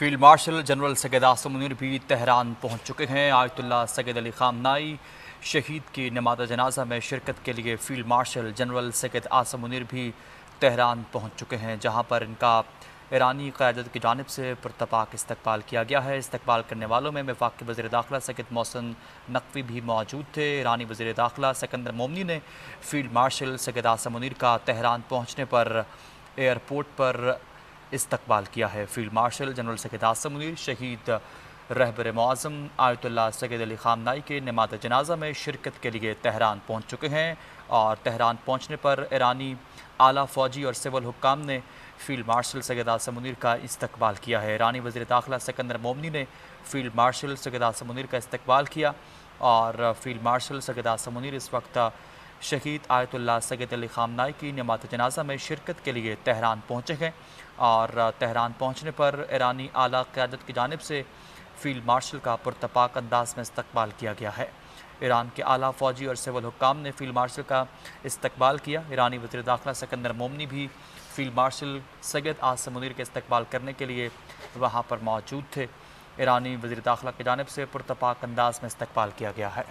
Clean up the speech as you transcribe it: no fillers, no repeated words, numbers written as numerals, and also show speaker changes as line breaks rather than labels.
Field marshal general Syed Asim Munir بھی Tehran پہنچ چکے ہیں۔ آیت اللہ سید علی خامنائی شہید کی نماز جنازہ میں شرکت کے لیے field marshal general Syed Asim Munir بھی تہران پہنچ چکے ہیں، جہاں پر ان کا ایرانی قیادت کی جانب سے پرتپاک استقبال کیا گیا ہے۔ استقبال کرنے والوں میں وفاقی وزیر داخلہ سید محسن نقوی بھی موجود تھے۔ ایرانی وزیر داخلہ سکندر مومنی نے فیلڈ مارشل سید عاصم منیر کا تہران پہنچنے پر ایئرپورٹ پر استقبال کیا ہے۔ Field marshal general Syed Asim Munir شہید رہبر معظم آیت اللہ سید علی خامنائی کے نماز جنازہ میں شرکت کے لیے تہران پہنچ چکے ہیں، اور تہران پہنچنے پر ایرانی اعلیٰ فوجی اور سول حکام نے فیلڈ مارشل سید عاصم منیر کا استقبال کیا ہے۔ ایرانی وزیر داخلہ سکندر مومنی نے فیلڈ مارشل سید عاصم منیر کا استقبال کیا، اور فیلڈ مارشل سید عاصم منیر اس وقت شہید آیت اللہ سید علی خامنائی کی نماز جنازہ میں شرکت کے لیے تہران پہنچے ہیں، اور تہران پہنچنے پر ایرانی اعلیٰ قیادت کی جانب سے فیلڈ مارشل کا پرتپاک انداز میں استقبال کیا گیا ہے۔ ایران کے اعلیٰ فوجی اور سول حکام نے فیلڈ مارشل کا استقبال کیا۔ ایرانی وزیر داخلہ سکندر مومنی بھی فیلڈ مارشل سید عاصم منیر کے استقبال کرنے کے لیے وہاں پر موجود تھے۔ ایرانی وزیر داخلہ کی جانب سے پرتپاک انداز میں استقبال کیا گیا ہے۔